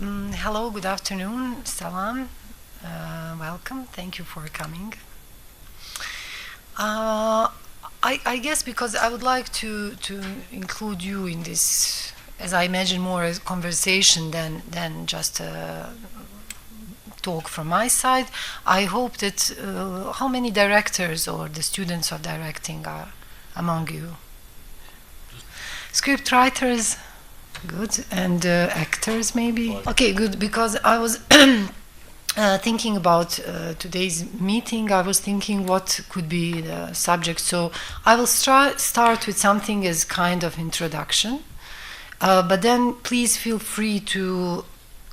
Hello, good afternoon, salam, welcome, thank you for coming. I guess because I would like to include you in this, as I imagine, more as conversation than just a talk from my side. I hope that how many directors or the students of directing are among you? Script writers, good, and actors maybe? Okay, good, because I was thinking about today's meeting. I was thinking what could be the subject, so I will start with something as kind of introduction, but then please feel free to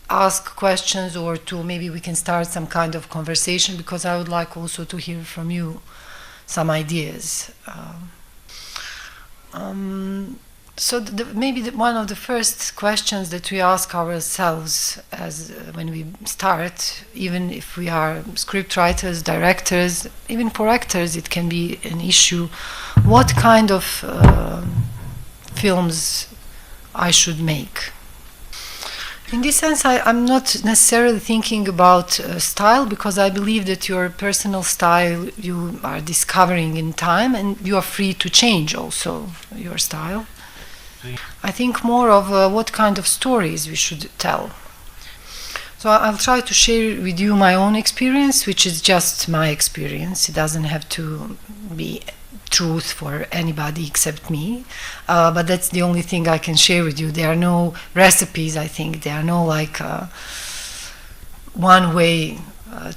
ask questions or to maybe we can start some kind of conversation, because I would like also to hear from you some ideas. So maybe one of the first questions that we ask ourselves as when we start, even if we are script writers, directors, even for actors it can be an issue, what kind of films I should make. In this sense, I'm not necessarily thinking about style, because I believe that your personal style you are discovering in time, and you are free to change also your style. I think more of what kind of stories we should tell. So I'll try to share with you my own experience, which is just my experience. It doesn't have to be truth for anybody except me, but that's the only thing I can share with you. There are no recipes, I think. There are no like one way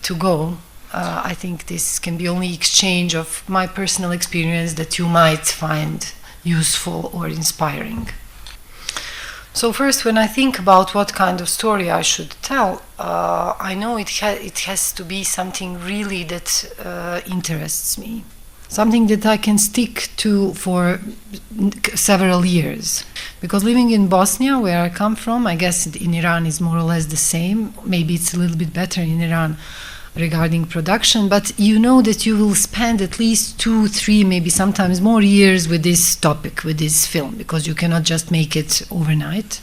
to go. I think this can be only exchange of my personal experience that you might find useful or inspiring. So first, when I think about what kind of story I should tell, I know it has to be something really that interests me, something that I can stick to for several years. Because living in Bosnia, where I come from, I guess in Iran is more or less the same. Maybe it's a little bit better in Iran regarding production, but you know that you will spend at least 2, 3, maybe sometimes more years with this topic, with this film, because you cannot just make it overnight.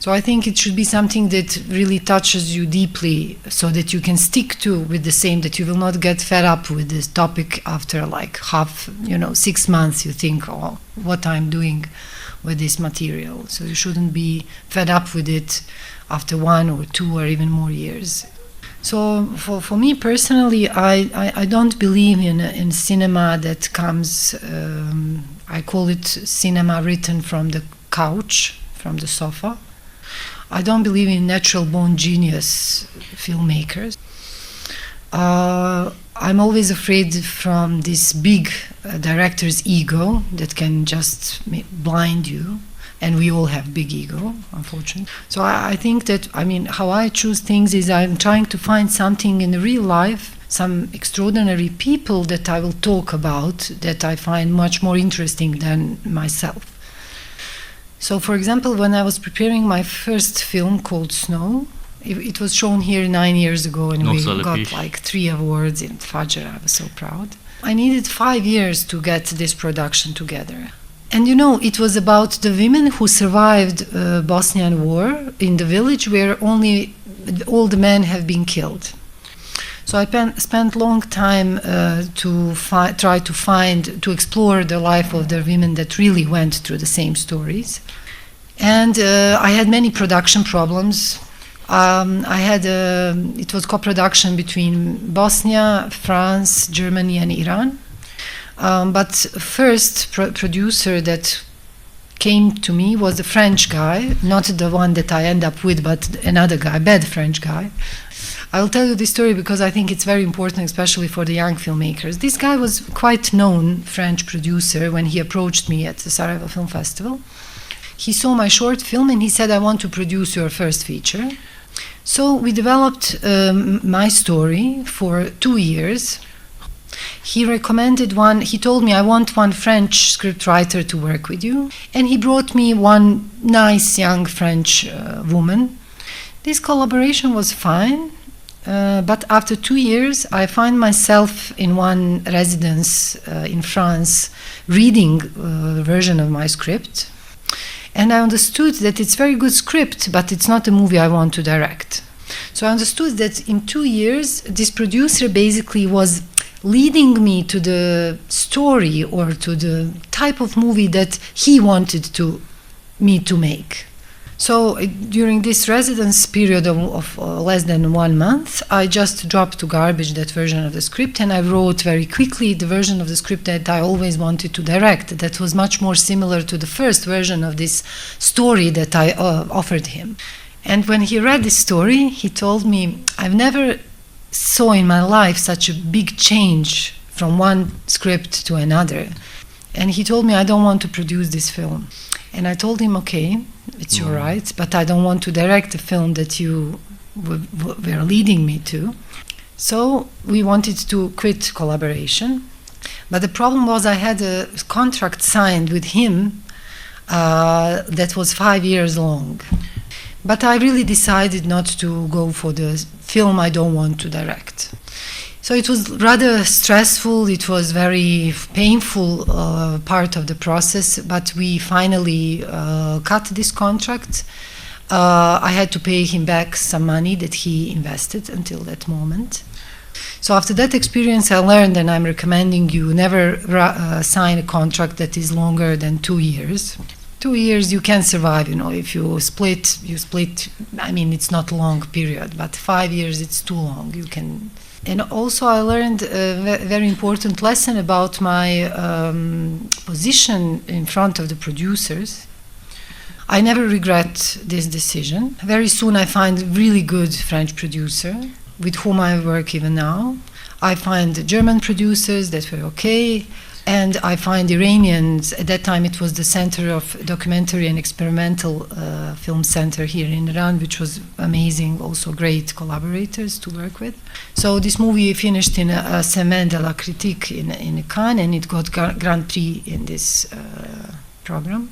So I think it should be something that really touches you deeply, so that you can stick to with the same, that you will not get fed up with this topic after like 6 months. You think, oh, what I'm doing with this material. So you shouldn't be fed up with it after 1 or 2 or even more years. So for me personally, I don't believe in cinema that comes, I call it cinema written from the couch, from the sofa. I don't believe in natural born genius filmmakers. I'm always afraid from this big director's ego that can just blind you. And we all have big ego, unfortunately. So I think that, how I choose things is I'm trying to find something in real life, some extraordinary people that I will talk about that I find much more interesting than myself. So, for example, when I was preparing my first film called Snow, it was shown here 9 years ago, and we got like 3 awards in Fajr. I was so proud. I needed 5 years to get this production together. And it was about the women who survived Bosnian war in the village where only all the men have been killed. So I spent long time to try to explore the life of the women that really went through the same stories. And I had many production problems. It was co-production between Bosnia, France, Germany, and Iran. But first producer that came to me was a French guy, not the one that I end up with, but another guy, bad French guy. I'll tell you this story because I think it's very important, especially for the young filmmakers. This guy was quite known French producer when he approached me at the Sarajevo Film Festival. He saw my short film and he said, I want to produce your first feature. So we developed my story for 2 years. He recommended he told me, I want one French scriptwriter to work with you. And he brought me one nice young French woman. This collaboration was fine, but after 2 years, I find myself in one residence in France reading a version of my script. And I understood that it's very good script, but it's not a movie I want to direct. So I understood that in 2 years, this producer basically was leading me to the story or to the type of movie that he wanted me to make. So during this residence period of less than 1 month, I just dropped to garbage that version of the script, and I wrote very quickly the version of the script that I always wanted to direct. That was much more similar to the first version of this story that I offered him. And when he read this story, he told me, I've never saw in my life such a big change from one script to another. And he told me, I don't want to produce this film. And I told him, okay, it's your right, but I don't want to direct the film that you were leading me to. So we wanted to quit collaboration. But the problem was I had a contract signed with him that was 5 years long. But I really decided not to go for the film I don't want to direct. So it was rather stressful, it was very painful part of the process, but we finally cut this contract. I had to pay him back some money that he invested until that moment. So after that experience I learned, and I'm recommending you never sign a contract that is longer than 2 years. 2 years you can survive, if you split, I mean, it's not a long period, but 5 years it's too long. And also I learned a very important lesson about my position in front of the producers. I never regret this decision. Very soon I find a really good French producer with whom I work even now. I find German producers that were okay. And I find Iranians, at that time it was the Center of Documentary and Experimental Film Center here in Iran, which was amazing, also great collaborators to work with. So this movie finished in a Semaine de la Critique in Cannes, and it got Grand Prix in this program.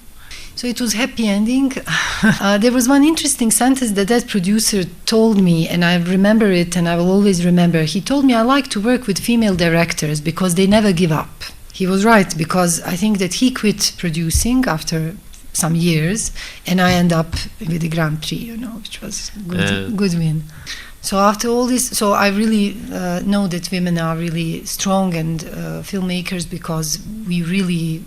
So it was happy ending. There was one interesting sentence that producer told me, and I remember it and I will always remember. He told me, I like to work with female directors because they never give up. He was right, because I think that he quit producing after some years, and I end up with the Grand Prix, which was good win. So after all this, so I really know that women are really strong and filmmakers, because we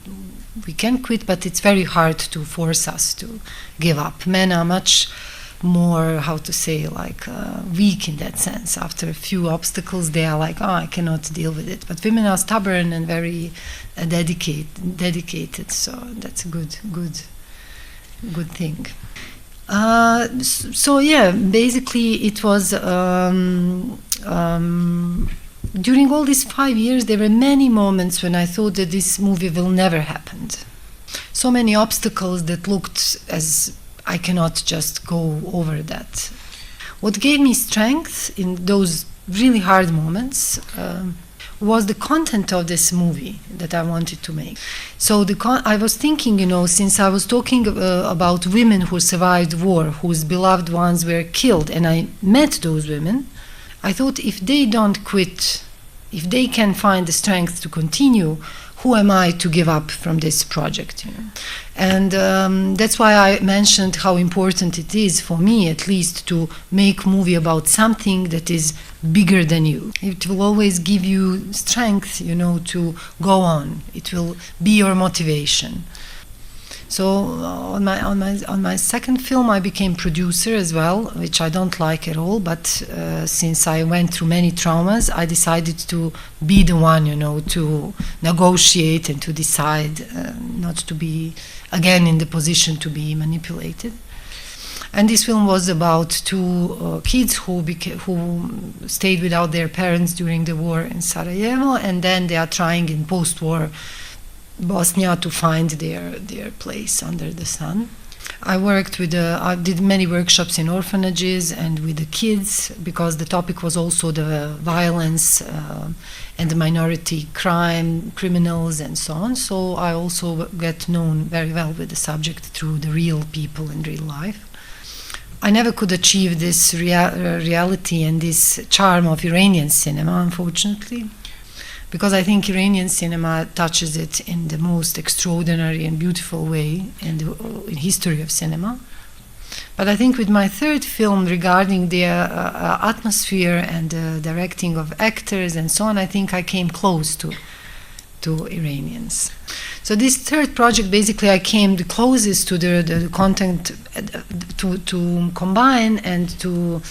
can quit, but it's very hard to force us to give up. Men are much more, weak in that sense. After a few obstacles, they are like, I cannot deal with it. But women are stubborn and very dedicated. So that's a good thing. So yeah, basically it was during all these 5 years, there were many moments when I thought that this movie will never happen. So many obstacles that looked as I cannot just go over that. What gave me strength in those really hard moments was the content of this movie that I wanted to make. So I was thinking, since I was talking about women who survived war, whose beloved ones were killed, and I met those women, I thought, if they don't quit, if they can find the strength to continue, who am I to give up from this project? And that's why I mentioned how important it is for me, at least, to make a movie about something that is bigger than you. It will always give you strength, to go on. It will be your motivation. So on my second film, I became producer as well, which I don't like at all. But since I went through many traumas, I decided to be the one, to negotiate and to decide, not to be again in the position to be manipulated. And this film was about two kids who stayed without their parents during the war in Sarajevo, and then they are trying in post-war Bosnia to find their place under the sun. I did many workshops in orphanages and with the kids, because the topic was also the violence and the minority crime, criminals and so on. So I also get known very well with the subject through the real people in real life. I never could achieve this reality and this charm of Iranian cinema, unfortunately. because I think Iranian cinema touches it in the most extraordinary and beautiful way in the history of cinema. But I think with my third film regarding the atmosphere and the directing of actors and so on, I think I came close to Iranians. So this third project, basically I came the closest to the content to combine and to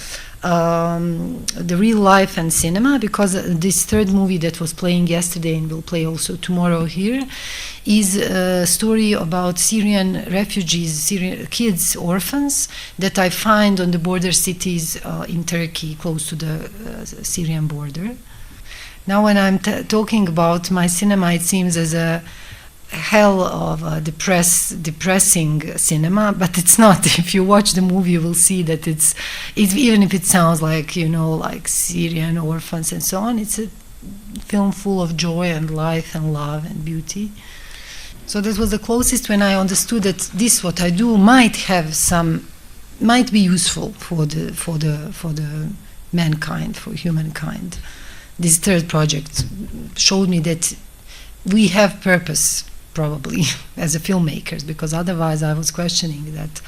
the real life and cinema, because this third movie that was playing yesterday and will play also tomorrow here is a story about Syrian refugees, Syrian kids, orphans, that I find on the border cities in Turkey, close to the Syrian border. Now when I'm talking about my cinema, it seems as a hell of a depressing cinema, but it's not. If you watch the movie, you will see that it's even if it sounds like, you know, like Syrian orphans and so on, it's a film full of joy and life and love and beauty. So that was the closest when I understood that this, what I do, might be useful for the mankind, for humankind. This third project showed me that we have purpose, probably, as a filmmakers, because otherwise I was questioning that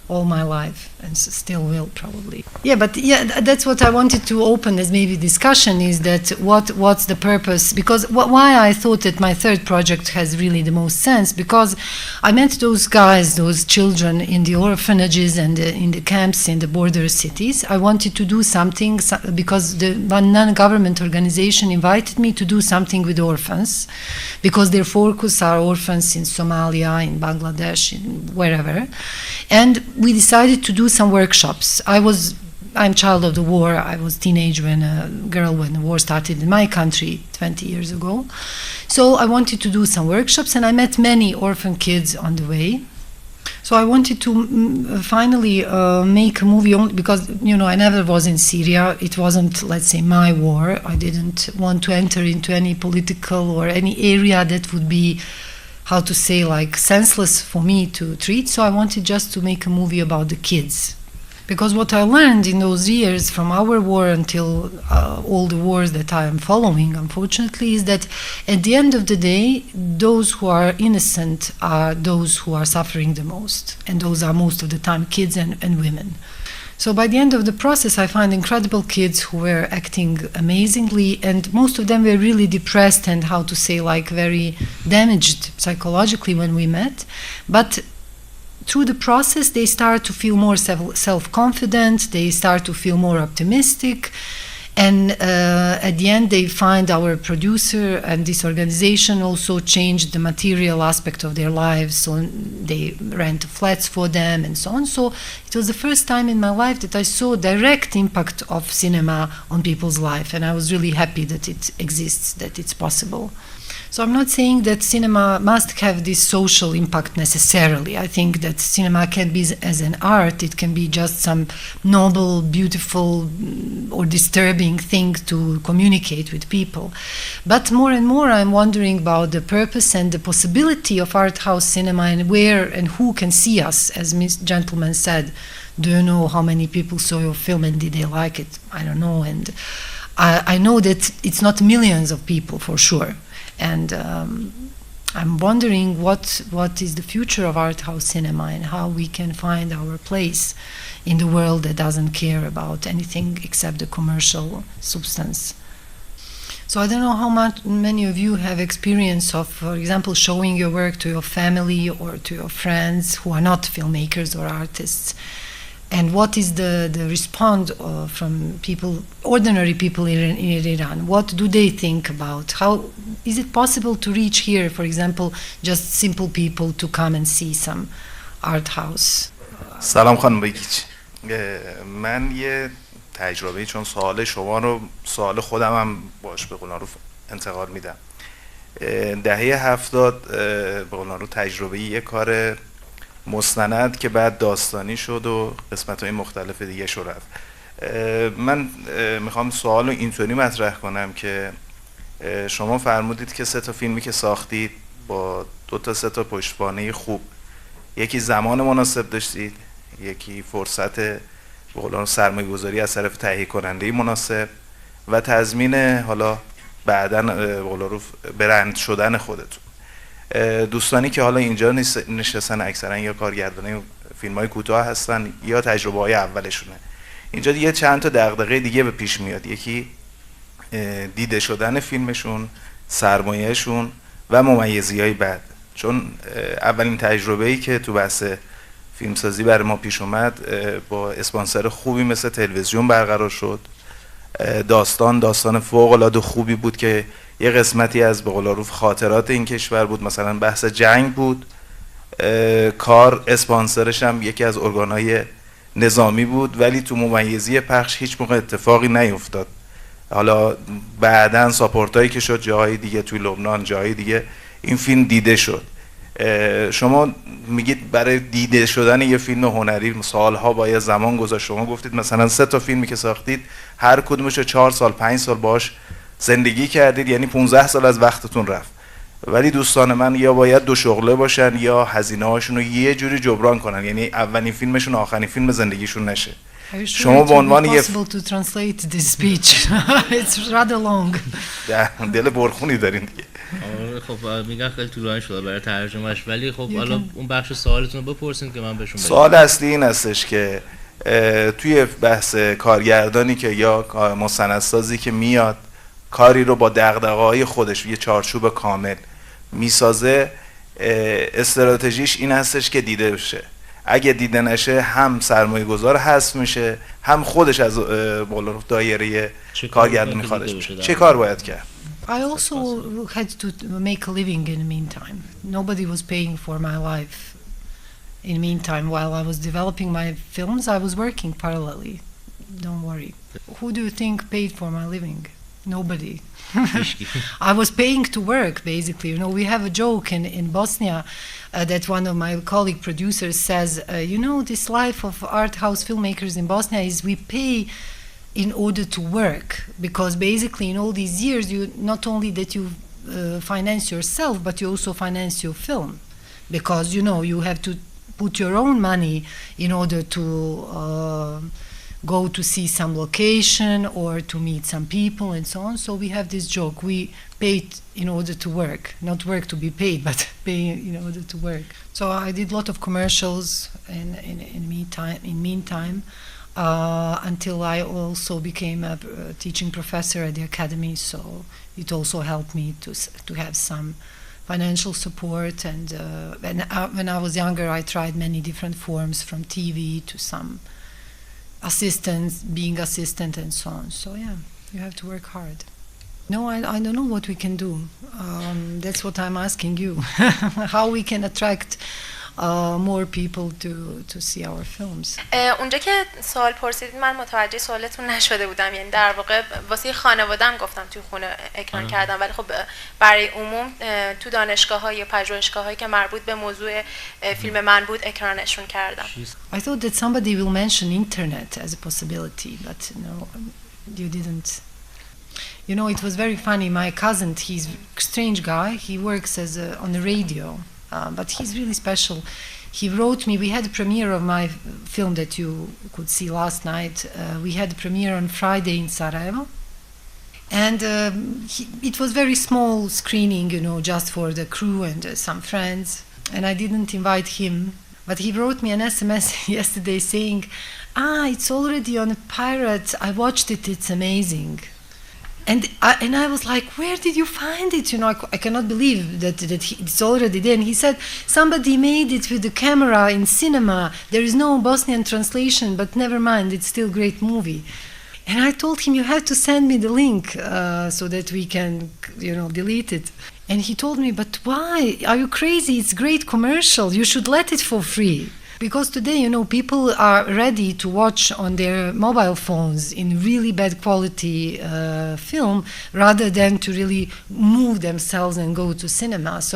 all my life, and still will probably. Yeah, but yeah, that's what I wanted to open as maybe discussion, is that what's the purpose? Because why I thought that my third project has really the most sense, because I met those guys, those children in the orphanages and in the camps in the border cities. I wanted to do something because one non-government organization invited me to do something with orphans, because their focus are orphans in Somalia, in Bangladesh, in wherever. And we decided to do some workshops. I'm child of the war. I was teenage when the war started in my country 20 years ago. So I wanted to do some workshops, and I met many orphan kids on the way. So I wanted to finally make a movie only because, you know, I never was in Syria. It wasn't, let's say, my war. I didn't want to enter into any political or any area that would be, how to say, like senseless for me to treat. So I wanted just to make a movie about the kids. Because what I learned in those years from our war until all the wars that I am following, unfortunately, is that at the end of the day, those who are innocent are those who are suffering the most. And those are most of the time kids and women. So by the end of the process, I find incredible kids who were acting amazingly, and most of them were really depressed and, how to say, like very damaged psychologically when we met. But through the process, they start to feel more self-confident, they start to feel more optimistic, and at the end they find our producer and this organization also changed the material aspect of their lives, so they rent flats for them and so on. So it was the first time in my life that I saw direct impact of cinema on people's life, and I was really happy that it exists, that it's possible. So I'm not saying that cinema must have this social impact necessarily. I think that cinema can be as an art, it can be just some noble, beautiful, or disturbing thing to communicate with people. But more and more I'm wondering about the purpose and the possibility of art house cinema, and where and who can see us. As Miss Gentleman said, do you know how many people saw your film and did they like it? I don't know. And I know that it's not millions of people for sure. And I'm wondering what is the future of art house cinema and how we can find our place in the world that doesn't care about anything except the commercial substance. So I don't know how many of you have experience of, for example, showing your work to your family or to your friends who are not filmmakers or artists. And what is the response from people, ordinary people in Iran? What do they think about? How is it possible to reach here, for example, just simple people to come and see some art house? سلام خانم بگیچ. من یه تجربه، چون سوال شما رو سوال خودم هم باش به قولن رو انتقال میدم. دهه 70 به قولن رو تجربه یه کار مستند که بعد داستانی شد و قسمت‌های مختلف دیگه شد رفت. من میخوام سوال رو اینطوری مطرح کنم که شما فرمودید که 3 تا فیلمی که ساختید با 2 تا 3 تا پشتوانه خوب، یکی زمان مناسب داشتید، یکی فرصت به قولن سرمایه‌گذاری از طرف تهیه کننده مناسب و تضمین حالا بعداً برند شدن خودتون. دوستانی که حالا اینجا نشستن اکثرا یا کارگردانی فیلم‌های کوتاه هستن یا تجربه‌های اولشونه. اینجا دیگه چند تا دغدغه دیگه به پیش میاد. یکی دیده شدن فیلمشون، سرمایه‌شون و ممیزی‌های بعد. چون اولین تجربه‌ای که تو بحث فیلمسازی برای ما پیش اومد با اسپانسر خوبی مثل تلویزیون برقرار شد. داستان فوق‌العاده خوبی بود که یه قسمتی از به قول معروف خاطرات این کشور بود، مثلا بحث جنگ بود. کار اسپانسرش هم یکی از ارگان‌های نظامی بود، ولی تو ممیزی پخش هیچ موقع اتفاقی نیفتاد. حالا بعداً ساپورتایی که شد جاهای دیگه، توی لبنان جاهای دیگه این فیلم دیده شد. شما میگید برای دیده شدن یه فیلم هنری سالها باید زمان گذاشت. شما گفتید مثلا 3 تا فیلمی که ساختید هر کدومش 4 سال 5 سال باش زندگی کردید، یعنی 15 سال از وقتتون رفت. ولی دوستان من یا باید 2 شغله باشن یا هزینه هاشون رو یه جوری جبران کنن، یعنی اولین فیلمشون آخرین فیلم زندگیشون نشه. شما به عنوان یه دل برخونی دارین دیگه. خب میگن خیلی طولانی شده برای ترجمهش، ولی خب حالا اون بخش سوالتون رو بپرسین که من بهشون بگم. سوال اصلی این هستش که توی بحث کارگردانی که یا مستندسازی که میاد کاری رو با دغدغه‌های خودش یه چارچوب کامل میسازه، استراتژیش این هستش که دیده بشه. اگه دیده نشه هم سرمایه گذار حذف میشه، هم خودش از دایره کارگردانی خارج میشه. چه کار باید کرد؟ I also had to make a living in the meantime. Nobody was paying for my life. In the meantime, while I was developing my films, I was working parallelly. Don't worry. Who do you think paid for my living? Nobody. I was paying to work, basically. You know, we have a joke in Bosnia that one of my colleague producers says, you know, this life of art house filmmakers in Bosnia is we pay in order to work, because basically in all these years, you not only that you finance yourself, but you also finance your film, because you know you have to put your own money in order to go to see some location or to meet some people and so on. So we have this joke: we paid in order to work, not work to be paid, but pay in order to work. So I did a lot of commercials in meantime. Until I also became a teaching professor at the academy, so it also helped me to have some financial support. And when I was younger, I tried many different forms, from TV to some being assistant and so on. So yeah, you have to work hard. No, I don't know what we can do. That's what I'm asking you. How we can attract more people to see our films. اونجا که سوال پرسیدید من متوجه سوالتون نشده بودم، یعنی در واقع واسه خانواده‌ام گفتم توی خونه اکران کردم، ولی خب برای عموم تو دانشگاه‌ها یا پژوهشگاه‌هایی که مربوط به موضوع فیلم من بود اکرانشون کردم. I thought that somebody will mention internet as a possibility, but no, you didn't. You know, it was very funny. My cousin, he's a strange guy. He works on the radio. But he's really special. He wrote me, we had a premiere of my film that you could see last night. We had a premiere on Friday in Sarajevo. And it was very small screening, you know, just for the crew and some friends. And I didn't invite him. But he wrote me an SMS yesterday saying, it's already on a pirate. I watched it, it's amazing. And I was like, where did you find it? You know, I cannot believe that it's already there. And he said, somebody made it with the camera in cinema. There is no Bosnian translation, but never mind, it's still a great movie. And I told him, you have to send me the link so that we can, you know, delete it. And he told me, but why? Are you crazy? It's great commercial. You should let it for free. Because today, you know, people are ready to watch on their mobile phones in really bad quality film rather than to really move themselves and go to cinema. So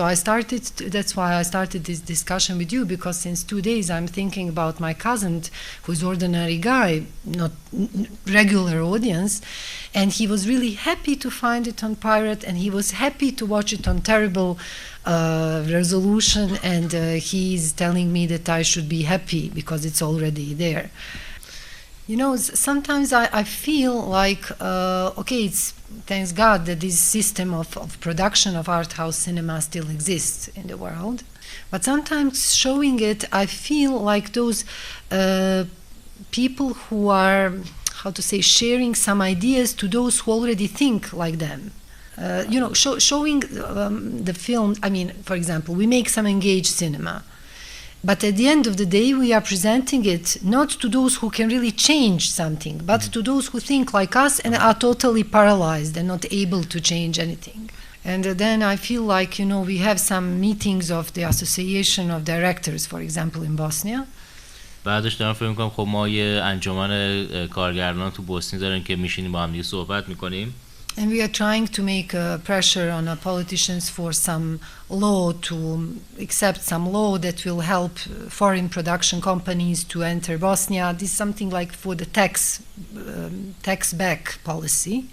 that's why I started this discussion with you, because since 2 days I'm thinking about my cousin, who's ordinary guy, not regular audience, and he was really happy to find it on pirate, and he was happy to watch it on terrible resolution, and he's telling me that I should be happy because it's already there. You know, sometimes I feel like, okay, it's thanks God that this system of production of art house cinema still exists in the world. But sometimes showing it, I feel like those people who are, how to say, sharing some ideas to those who already think like them. You know, showing the film, I mean, for example, we make some engaged cinema. But at the end of the day, we are presenting it not to those who can really change something, but to those who think like us and are totally paralyzed and not able to change anything. And then I feel like, you know, we have some meetings of the Association of Directors, for example, in Bosnia. بعدش دارم فکر می‌کنم خب ما یه انجمن کارگردان تو بوسنی داریم که میشینیم با هم دیگه صحبت می‌کنیم. And we are trying to make pressure on politicians for some law, to accept some law that will help foreign production companies to enter Bosnia. This is something like for the tax back policy.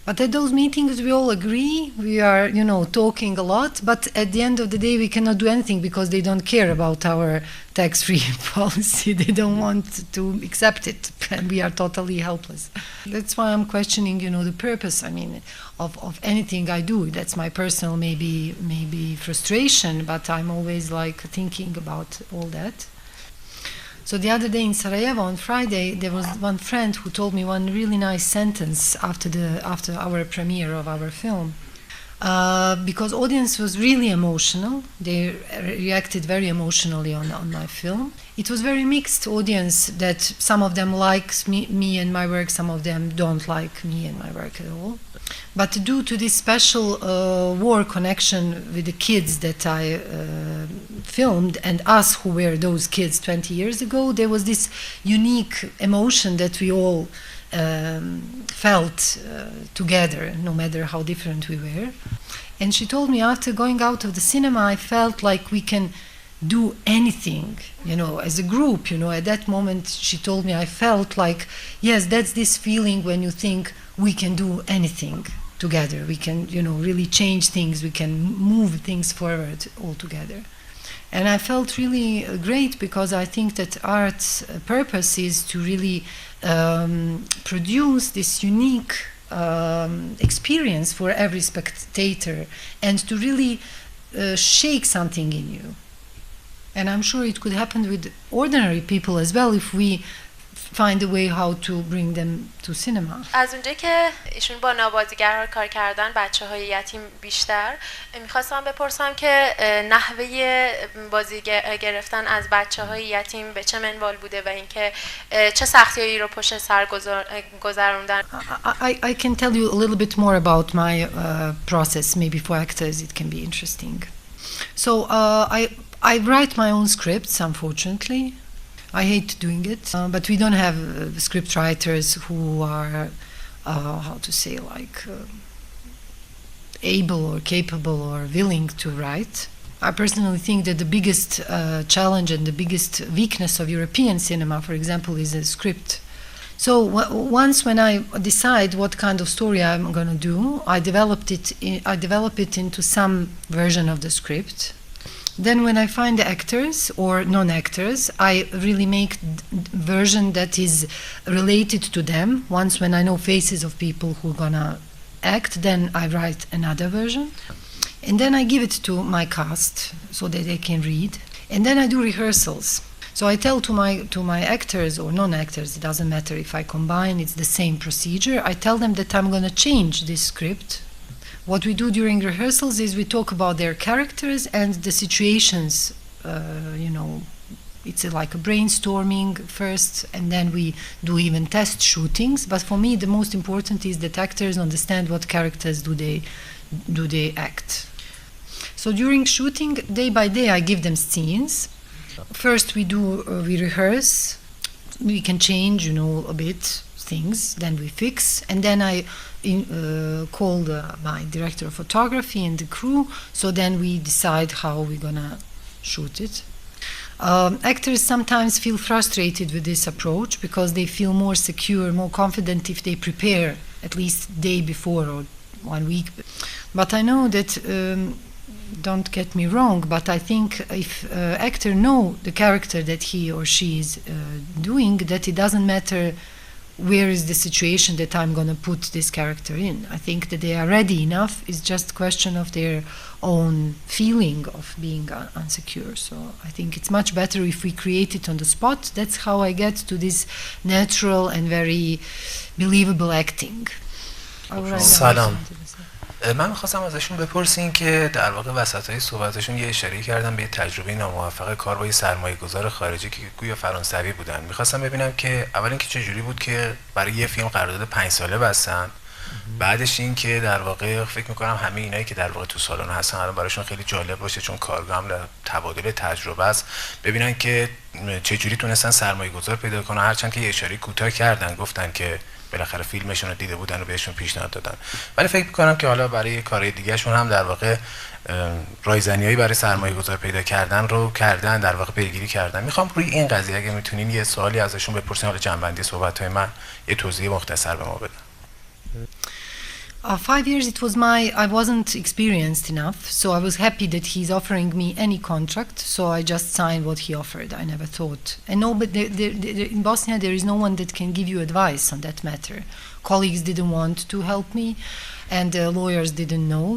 But at those meetings we all agree, we are, you know, talking a lot, but at the end of the day we cannot do anything because they don't care about our tax-free policy. They don't want to accept it, and we are totally helpless. That's why I'm questioning, you know, the purpose, I mean, of anything I do. That's my personal maybe frustration, but I'm always like thinking about all that. So the other day in Sarajevo on Friday, there was one friend who told me one really nice sentence after our premiere of our film. Because audience was really emotional. They reacted very emotionally on my film. It was very mixed audience, that some of them likes me and my work, some of them don't like me and my work at all. But due to this special war connection with the kids that I filmed and us who were those kids 20 years ago, there was this unique emotion that we all felt together, no matter how different we were. And she told me after going out of the cinema, I felt like we can do anything, you know, as a group, you know. At that moment, she told me, I felt like, yes, that's this feeling when you think we can do anything together. We can, you know, really change things. We can move things forward all together. And I felt really great because I think that art's purpose is to really produce this unique experience for every spectator and to really shake something in you. And I'm sure it could happen with ordinary people as well if we find a way how to bring them to cinema. از اونجایی که ایشون با نابازیگرها کار کردن، بچه‌های یتیم بیشتر، می‌خواستم بپرسم که نحوه بازی گرفتن از بچه‌های یتیم به چه منوال بوده و اینکه چه سختی‌هایی رو پشت سر گذروندن. I can tell you a little bit more about my process. Maybe for actors it can be interesting. So I write my own scripts, unfortunately. I hate doing it, but we don't have script writers who are, how to say, like able or capable or willing to write. I personally think that the biggest challenge and the biggest weakness of European cinema, for example, is a script. So once when I decide what kind of story I'm going to do, I develop it into some version of the script. Then when I find the actors or non-actors, I really make version that is related to them. Once when I know faces of people who are gonna act, then I write another version. And then I give it to my cast so that they can read. And then I do rehearsals. So I tell to my actors or non-actors, it doesn't matter if I combine, it's the same procedure. I tell them that I'm gonna change this script. What we do during rehearsals is we talk about their characters and the situations, you know, it's like a brainstorming first, and then we do even test shootings. But for me, the most important is that actors understand what characters do they act. So during shooting, day by day, I give them scenes. First we rehearse, we can change, you know, a bit things, then we fix, and then I called my director of photography and the crew, so then we decide how we're gonna shoot it. Actors sometimes feel frustrated with this approach because they feel more secure, more confident if they prepare at least day before or 1 week. But I know that, don't get me wrong, but I think if actor know the character that he or she is doing that it doesn't matter where is the situation that I'm going to put this character in. I think that they are ready enough. It's just a question of their own feeling of being unsecure. So I think it's much better if we create it on the spot. That's how I get to this natural and very believable acting. سلام. من می‌خواستم ازشون بپرسین که در واقع وسطای صحبتشون یه اشاره کردن به تجربه ناموفق کار با یه سرمایه‌گذار خارجی که گویا فرانسوی بودن. می‌خواستم ببینم که اول اینکه چه جوری بود که برای یه فیلم قرارداد 5 ساله بستن. بعدش این که در واقع فکر می‌کنم همه اینایی که در واقع تو سالن هستن الان براشون خیلی جالب باشه چون کارگاه هم تبادل تجربه است. ببینن که چه جوری تونستن سرمایه‌گذار پیدا کنن، هرچند که یه اشاره کوتاه کردن، گفتن که بالاخره فیلمشون رو دیده بودن و بهشون پیشنهاد دادن. ولی فکر می‌کنم که حالا برای کارهای دیگه‌شون هم در واقع رایزنیایی برای سرمایه‌گذار پیدا کردن رو کردن، در واقع پیگیری کردن. می‌خوام روی این قضیه اگه می‌تونین یه سوالی ازشون بپرسین، حالا جنبندی صحبت‌های من یه توضیح مختصر به ما بدن. 5 years I wasn't experienced enough, so I was happy that he's offering me any contract, so I just signed what he offered. I never thought. And no, but in Bosnia there is no one that can give you advice on that matter. Colleagues didn't want to help me, and lawyers didn't know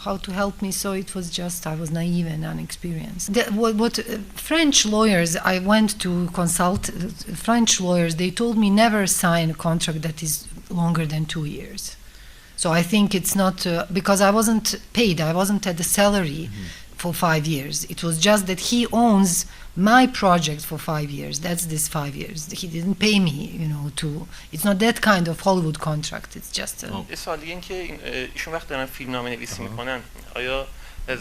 how to help me, so it was just, I was naive and unexperienced. What French lawyers, I went to consult French lawyers, they told me never sign a contract that is longer than 2 years. So I think it's not, because I wasn't paid, I wasn't at the salary for 5 years. It was just that he owns my project for 5 years. That's this 5 years. He didn't pay me, it's not that kind of Hollywood contract. It's just یه سوال دیگه این که ایشون وقت دارن فیلمنامه نویسی میکنن آیا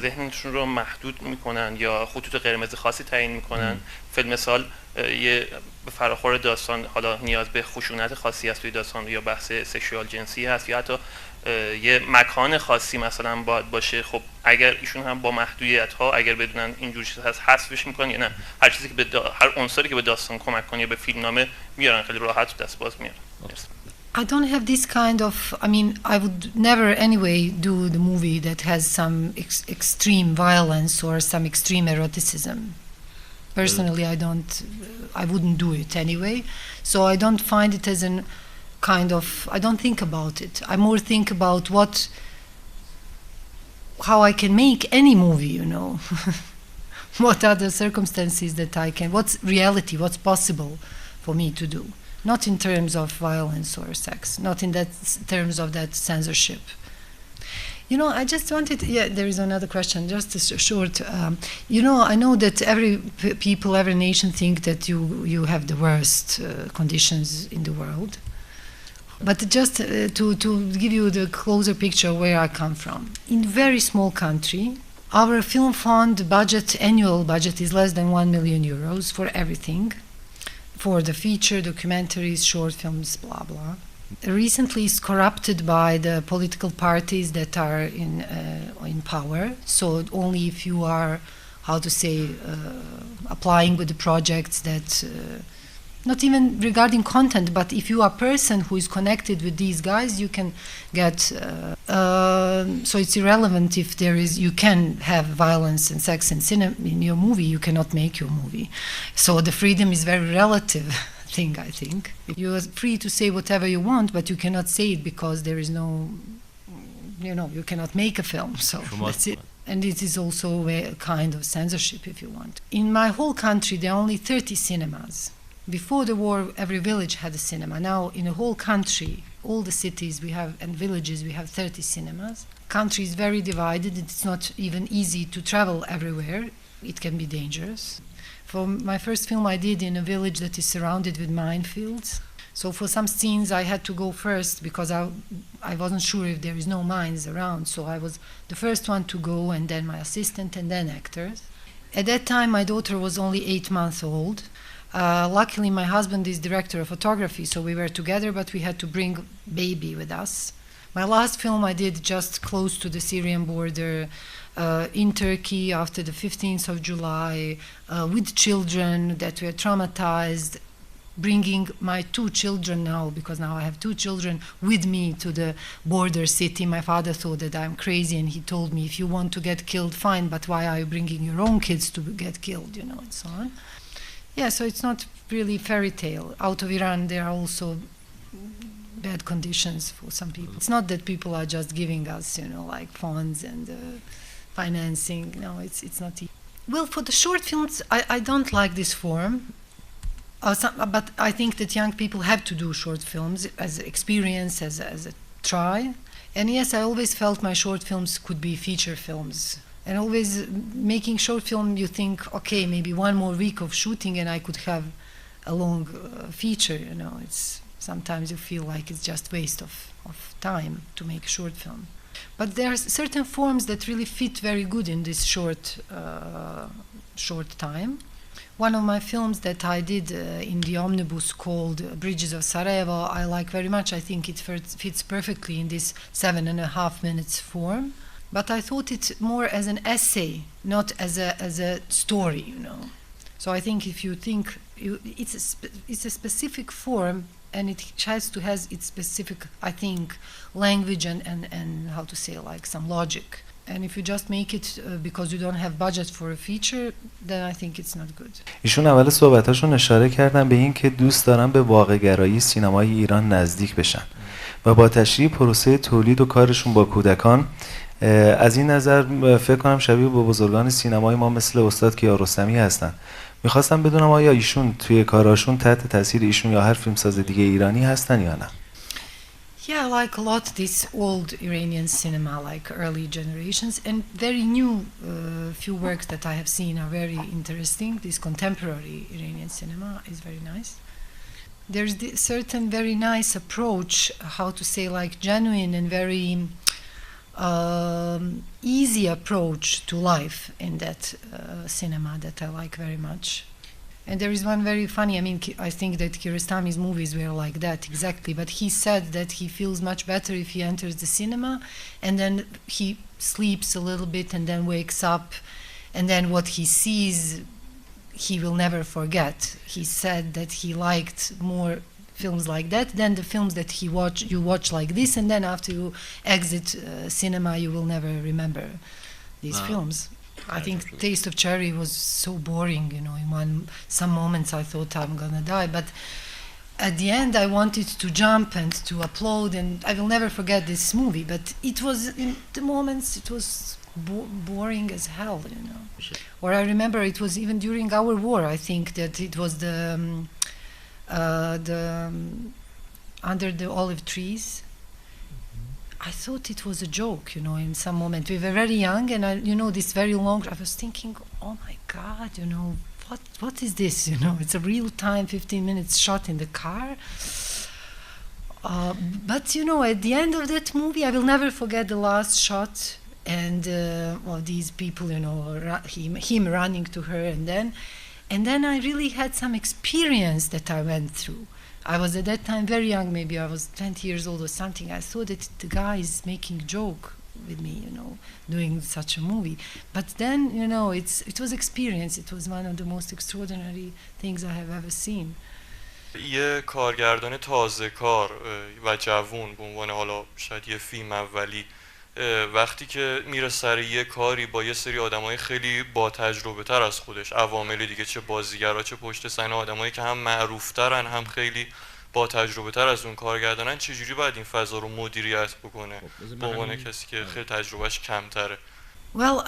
ذهنشون رو محدود میکنن یا خطوط قرمز خاصی تعیین میکنن؟ فیلم سال یه به فراخور داستان حالا نیاز به خشونت خاصی هست توی داستان یا بحث سکشوال جنسی هست یا حتی یه مکان خاصی مثلا باید باشه. خب اگر ایشون هم با محدودیت ها اگر بدونن اینجور چیز هست حذفش میکنن یا نه هر چیزی که هر عنصری که به داستان کمک کنه یا به فیلمنامه میارن خیلی راحت دست باز میارن؟ I don't have this kind of, I would never anyway do the movie that has some extreme violence or some extreme eroticism. Personally, I wouldn't do it anyway. So I don't find it as an kind of, I don't think about it. I more think about how I can make any movie, what are the circumstances that I can, what's reality, what's possible for me to do. Not in terms of violence or sex, not in that terms of that censorship. I just wanted, there is another question, just a short, I know that every nation think that you have the worst conditions in the world. But just to give you the closer picture where I come from. In a very small country, our film fund annual budget is less than 1 million euros for everything. For the feature, documentaries, short films, blah, blah. Recently it's corrupted by the political parties that are in power. So only if you are, applying with the projects that, not even regarding content, but if you are a person who is connected with these guys, you can get, so it's irrelevant if you can have violence and sex in your movie, you cannot make your movie. So the freedom is very relative thing, I think. You are free to say whatever you want, but you cannot say it because there is no, you cannot make a film, so that's it. And it is also a kind of censorship, if you want. In my whole country, there are only 30 cinemas. Before the war, every village had a cinema. Now, in the whole country, all the cities and villages, we have 30 cinemas. Country is very divided. It's not even easy to travel everywhere. It can be dangerous. For my first film, I did in a village that is surrounded with minefields. So for some scenes, I had to go first because I wasn't sure if there is no mines around. So I was the first one to go, and then my assistant, and then actors. At that time, my daughter was only 8 months old. Luckily, my husband is director of photography, so we were together, but we had to bring baby with us. My last film I did just close to the Syrian border in Turkey after the 15th of July with children that were traumatized, bringing my 2 children now, because now I have 2 children with me to the border city. My father thought that I'm crazy, and he told me, if you want to get killed, fine, but why are you bringing your own kids to get killed, and so on. Yeah, so it's not really fairy tale. Out of Iran, there are also bad conditions for some people. It's not that people are just giving us, like funds and financing. No, it's not. Well, for the short films, I don't like this form. But I think that young people have to do short films as an experience, as a try. And yes, I always felt my short films could be feature films. And always making short film, you think, okay, maybe one more week of shooting and I could have a long feature. It's sometimes you feel like it's just waste of time to make a short film. But there are certain forms that really fit very good in this short time. One of my films that I did in the omnibus called Bridges of Sarajevo, I like very much. I think it fits perfectly in this 7.5 minutes form. But I thought it more as an essay, not as a story, So I think if you think it's a specific form, and it has to has its specific, I think, language and how to say, like some logic. And if you just make it because you don't have budget for a feature, then I think it's not good. ایشون اول صحبتاشون اشاره کردن به این که دوست دارن به واقع‌گرایی سینمای ایران نزدیک بشن و با تشریح پروسه تولید و کارشون با کودکان. از این نظر فکر کنم شبیه به بزرگان سینمای ما مثل استاد کیارستمی هستن. میخواستم بدونم آیا ایشون توی کاراشون تحت تاثیر ایشون یا هر فیلمساز دیگه ایرانی هستن یا نه؟ Yeah, I like a lot this old Iranian cinema, like early generations, and very new few works that I have seen are very interesting. This contemporary Iranian cinema is very nice. There's this certain very nice approach, how to say, like genuine and very easy approach to life in that cinema that I like very much. And there is one very funny, I think that Kiarostami's movies were like that exactly, but he said that he feels much better if he enters the cinema and then he sleeps a little bit and then wakes up, and then what he sees he will never forget. He said that he liked more films like that than the films that you watch like this, and then after you exit cinema you will never remember these films. I think Taste of Cherry was so boring, in some moments I thought I'm gonna die, but at the end I wanted to jump and to applaud, and I will never forget this movie, but it was, in the moments, it was boring as hell, Or I remember it was even during our war, I think that it was the Under the Olive Trees. I thought it was a joke, in some moment. We were very young, and this very long, I was thinking, oh my God, what is this, It's a real time, 15 minutes shot in the car. But, at the end of that movie, I will never forget the last shot, and these people, him running to her, and then I really had some experience that I went through. I was at that time very young, maybe I was 20 years old or something. I thought that the guy is making a joke with me, doing such a movie. But then, it was experience. It was one of the most extraordinary things I have ever seen. یه کارگردان تازه کار و جوون به عنوان حالا شاید یه فیلم اولی وقتی که میره سر یه کاری با یه سری آدمای خیلی با تجربه تر از خودش، عوامل دیگه، چه بازیگرا چه پشت صحنه، آدمایی که هم معروف ترن هم خیلی با تجربه تر از اون کارگردانن، چجوری باید این فضا رو مدیریت بکنه به عنوان کسی که خیلی تجربهش کمتره؟ Well,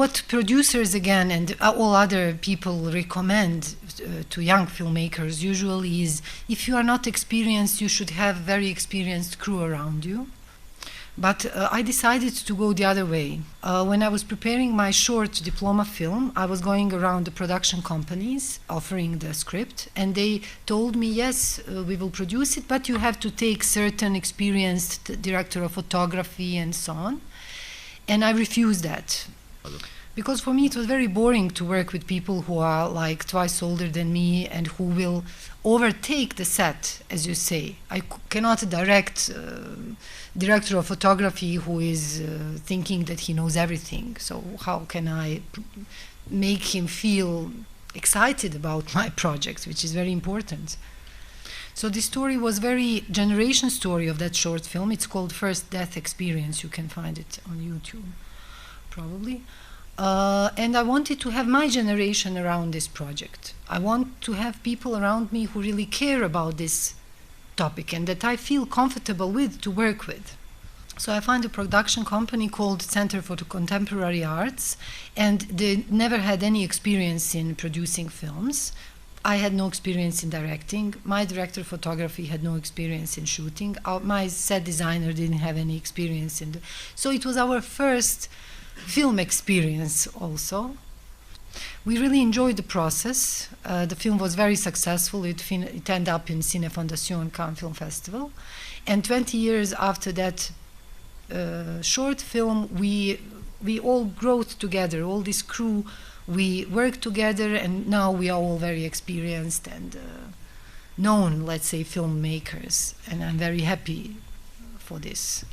what producers again and all other people recommend to young filmmakers usually is, if you are not experienced, you should have very experienced crew around you. But I decided to go the other way. When I was preparing my short diploma film, I was going around the production companies offering the script, and they told me, yes, we will produce it, but you have to take certain experienced director of photography and so on. And I refused that. Because for me it was very boring to work with people who are like twice older than me and who will overtake the set, as you say. I cannot direct director of photography who is thinking that he knows everything. So how can I make him feel excited about my project, which is very important. So this story was very generation story of that short film. It's called First Death Experience. You can find it on YouTube, probably. And I wanted to have my generation around this project. I want to have people around me who really care about this topic and that I feel comfortable with to work with. So I found a production company called Center for Contemporary Arts, and they never had any experience in producing films. I had no experience in directing. My director of photography had no experience in shooting. My set designer didn't have any experience in so it was our first film experience also. We really enjoyed the process. The film was very successful. It ended up in Cine Fondation Cannes Film Festival. And 20 years after that short film, we all growed together, all this crew, we worked together, and now we are all very experienced and known, let's say, filmmakers. And I'm very happy for this.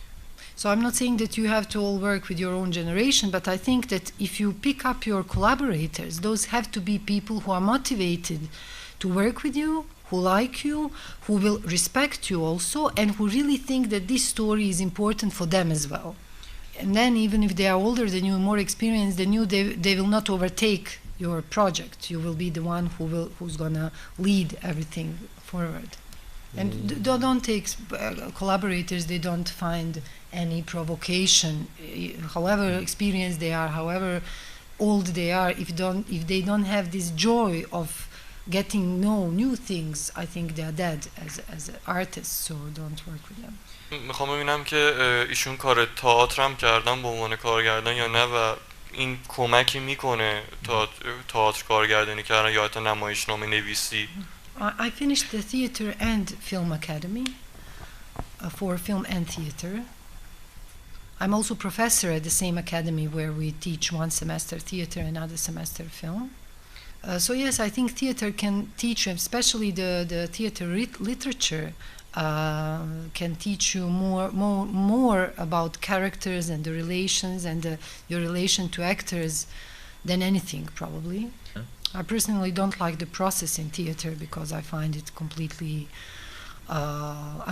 So I'm not saying that you have to all work with your own generation, but I think that if you pick up your collaborators, those have to be people who are motivated to work with you, who like you, who will respect you also, and who really think that this story is important for them as well. And then even if they are older than you, more experienced than you, they will not overtake your project. You will be the one who's gonna lead everything forward. And don't take collaborators, they don't find any provocation, however experienced they are, however old they are, if they don't have this joy of getting know new things, I think they are dead as artists, so don't work with them. میخوام ببینم که ایشون کار تئاتر هم کردن به عنوان کارگردان یا نه و این کمکی میکنه تا تئاتر کارگردانی کردن یا حتی نمایشنامه نویسی. I finished the theater and film academy for film and theater. I'm also professor at the same academy where we teach one semester theater and another semester film. So yes, I think theater can teach you, especially the theater literature, can teach you more about characters and the relations and your relation to actors than anything, probably. I personally don't like the process in theater because I find it completely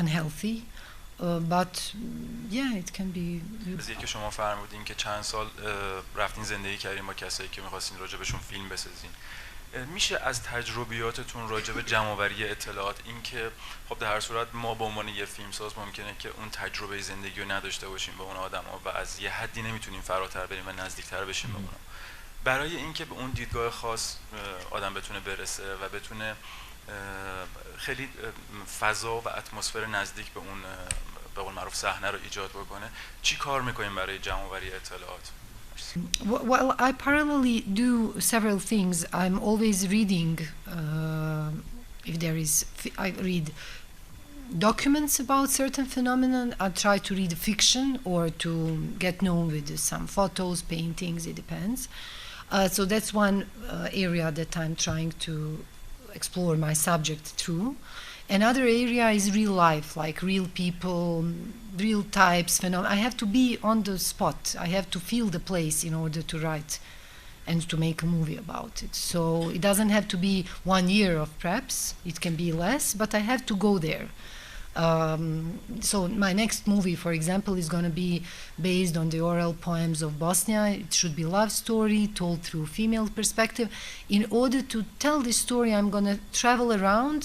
unhealthy. But yeah, it can be. از اینکه شما فرمودین که چند سال رفتین زندگی کردین با کسایی که می‌خواستین راجع بهشون فیلم بسازین. میشه از تجربیاتتون راجع به جمع‌آوری اطلاعات، اینکه خب در هر صورت ما به عنوان یه فیلمساز ممکنه که اون تجربه زندگی رو نداشته باشیم به اون آدم‌ها و از یه حدی نمیتونیم فراتر بریم و نزدیک‌تر بشیم به اونها. برای اینکه به اون دیدگاه خاص آدم بتونه برسه و بتونه خیلی فضا و اتمسفر نزدیک به اون به قول معروف صحنه رو ایجاد بکنه، چی کار میکنیم برای جمع‌آوری اطلاعات؟ Well, I parallelly do several things. I'm always reading, if there is, I read documents about certain phenomena. I try to read fiction or to get known with some photos, paintings, it depends. So that's one area that I'm trying to explore my subject through. Another area is real life, like real people, real types, phenomena. I have to be on the spot. I have to feel the place in order to write and to make a movie about it. So it doesn't have to be 1 year of preps. It can be less, but I have to go there. So my next movie, for example, is going to be based on the oral poems of Bosnia. It should be a love story told through female perspective. In order to tell this story, I'm going to travel around,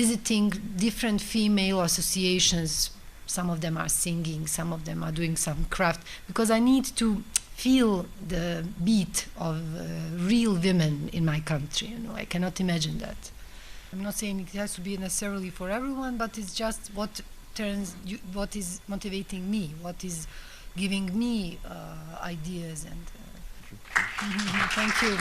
visiting different female associations. Some of them are singing, some of them are doing some craft, because I need to feel the beat of real women in my country. You know, I cannot imagine that. I'm not saying it has to be necessarily for everyone, but it's just what is motivating me, what is giving me ideas. And thank you.